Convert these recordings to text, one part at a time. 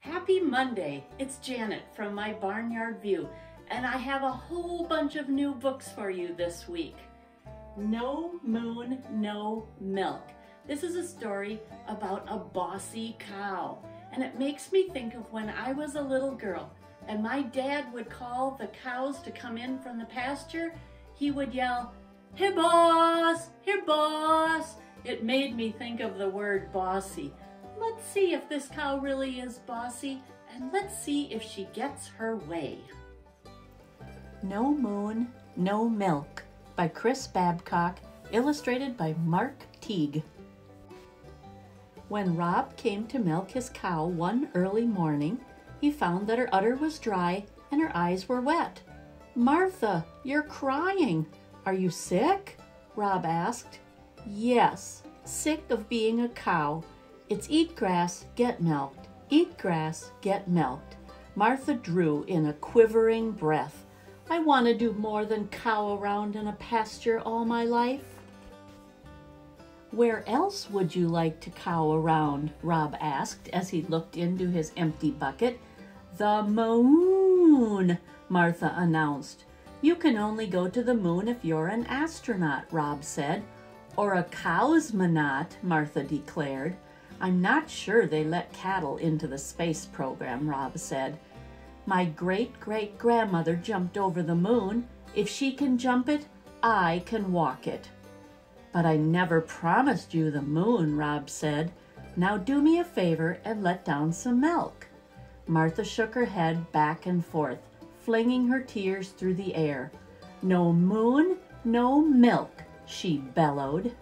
Happy Monday! It's Janet from my Barnyard View, and I have a whole bunch of new books for you this week. No Moon, No Milk. This is a story about a bossy cow, and it makes me think of when I was a little girl and my dad would call the cows to come in from the pasture. He would yell, "Here boss, here boss." It made me think of the word bossy. Let's see if this cow really is bossy, and let's see if she gets her way. No Moon, No Milk by Chris Babcock, illustrated by Mark Teague. When Rob came to milk his cow one early morning, he found that her udder was dry and her eyes were wet. "Martha, you're crying. Are you sick?" Rob asked. "Yes, sick of being a cow. It's eat grass, get milked. Eat grass, get milked." Martha drew in a quivering breath. "I want to do more than cow around in a pasture all my life." "Where else would you like to cow around?" Rob asked as he looked into his empty bucket. "The moon," Martha announced. "You can only go to the moon if you're an astronaut," Rob said. "Or a cosmonaut," Martha declared. "I'm not sure they let cattle into the space program," Rob said. "My great-great-grandmother jumped over the moon. If she can jump it, I can walk it." "But I never promised you the moon," Rob said. "Now do me a favor and let down some milk." Martha shook her head back and forth, flinging her tears through the air. "No moon, no milk," she bellowed.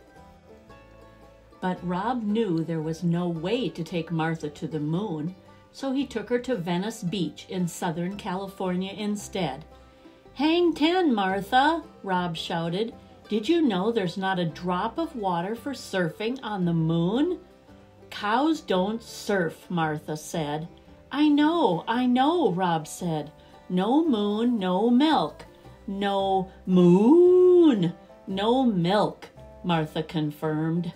But Rob knew there was no way to take Martha to the moon, so he took her to Venice Beach in Southern California instead. "Hang 10, Martha," Rob shouted. "Did you know there's not a drop of water for surfing on the moon?" "Cows don't surf," Martha said. I know, Rob said. "No moon, no milk." "No moon, no milk," Martha confirmed.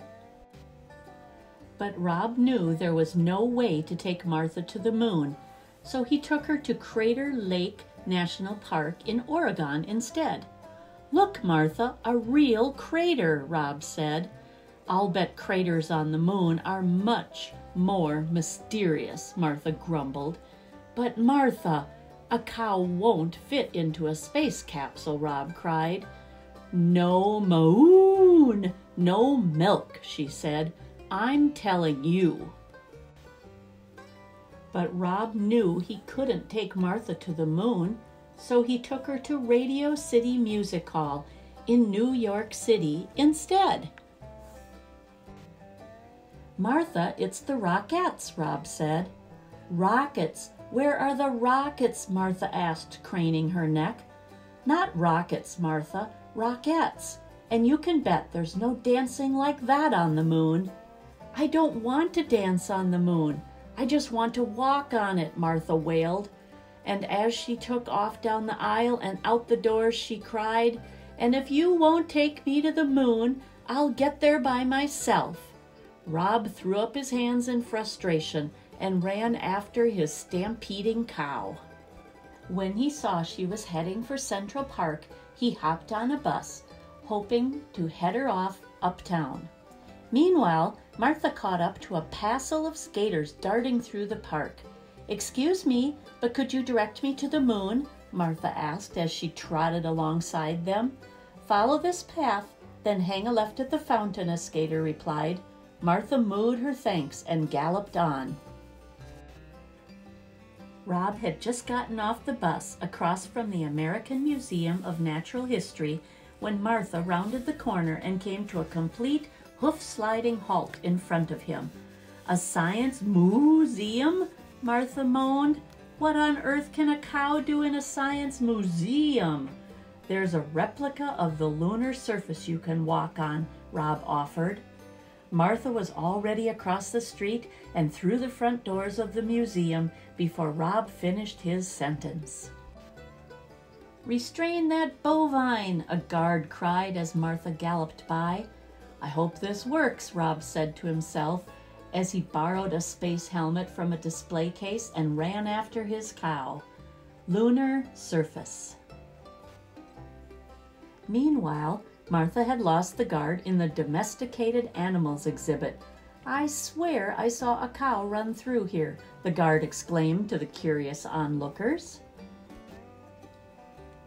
But Rob knew there was no way to take Martha to the moon, so he took her to Crater Lake National Park in Oregon instead. "Look, Martha, a real crater," Rob said. "I'll bet craters on the moon are much more mysterious," Martha grumbled. "But Martha, a cow won't fit into a space capsule," Rob cried. "No moon, no milk," she said. "I'm telling you." But Rob knew he couldn't take Martha to the moon, so he took her to Radio City Music Hall in New York City instead. "Martha, it's the Rockettes," Rob said. "Rockets? Where are the rockets?" Martha asked, craning her neck. "Not rockets, Martha, Rockettes. And you can bet there's no dancing like that on the moon." "I don't want to dance on the moon. I just want to walk on it," Martha wailed. And as she took off down the aisle and out the doors, she cried, "And if you won't take me to the moon, I'll get there by myself." Rob threw up his hands in frustration and ran after his stampeding cow. When he saw she was heading for Central Park, he hopped on a bus, hoping to head her off uptown. Meanwhile, Martha caught up to a passel of skaters darting through the park. "Excuse me, but could you direct me to the moon?" Martha asked as she trotted alongside them. "Follow this path, then hang a left at the fountain," a skater replied. Martha mooed her thanks and galloped on. Rob had just gotten off the bus across from the American Museum of Natural History when Martha rounded the corner and came to a complete hoof-sliding halt in front of him. "A science museum?" Martha moaned. "What on earth can a cow do in a science museum?" "There's a replica of the lunar surface you can walk on," Rob offered. Martha was already across the street and through the front doors of the museum before Rob finished his sentence. "Restrain that bovine," a guard cried as Martha galloped by. "I hope this works," Rob said to himself as he borrowed a space helmet from a display case and ran after his cow. Lunar surface. Meanwhile, Martha had lost the guard in the domesticated animals exhibit. "I swear I saw a cow run through here," the guard exclaimed to the curious onlookers.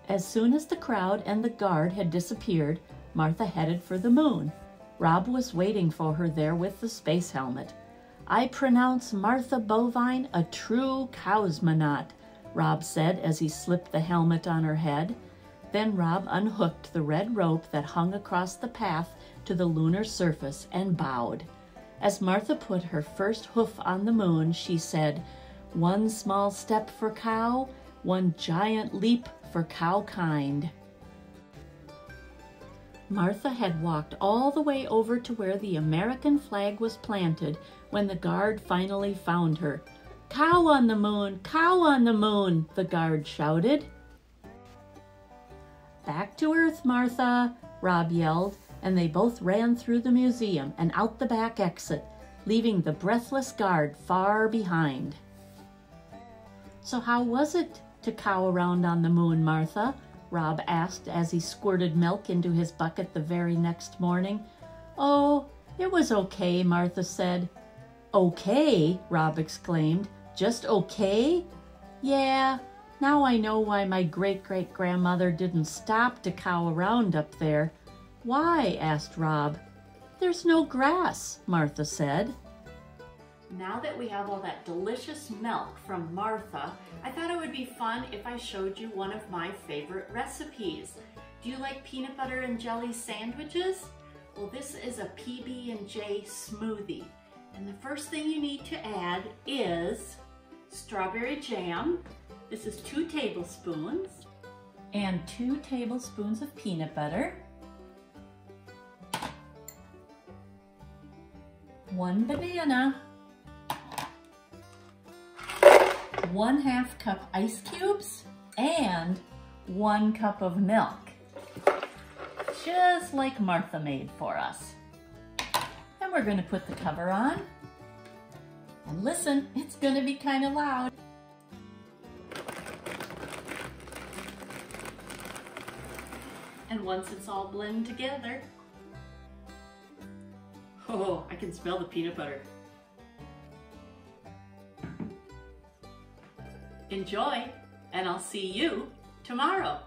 As soon as the crowd and the guard had disappeared, Martha headed for the moon. Rob was waiting for her there with the space helmet. "I pronounce Martha Bovine a true cosmonaut," Rob said as he slipped the helmet on her head. Then Rob unhooked the red rope that hung across the path to the lunar surface and bowed. As Martha put her first hoof on the moon, she said, "One small step for cow, one giant leap for cow kind." Martha had walked all the way over to where the American flag was planted when the guard finally found her. "Cow on the moon! Cow on the moon!" the guard shouted. "Back to Earth, Martha!" Rob yelled, and they both ran through the museum and out the back exit, leaving the breathless guard far behind. "So how was it to cow around on the moon, Martha?" Rob asked as he squirted milk into his bucket the very next morning. "Oh, it was okay," Martha said. "Okay?" Rob exclaimed. "Just okay?" "Yeah, now I know why my great-great-grandmother didn't stop to cow around up there." "Why?" asked Rob. "There's no grass," Martha said. Now that we have all that delicious milk from Martha, I thought it would be fun if I showed you one of my favorite recipes. Do you like peanut butter and jelly sandwiches? Well, this is a PB&J smoothie. And the first thing you need to add is strawberry jam. This is 2 tablespoons. And 2 tablespoons of peanut butter. 1 banana. 1/2 cup ice cubes and 1 cup of milk, just like Martha made for us. And we're going to put the cover on. And listen, it's going to be kind of loud. And once it's all blended together, oh, I can smell the peanut butter. Enjoy, and I'll see you tomorrow.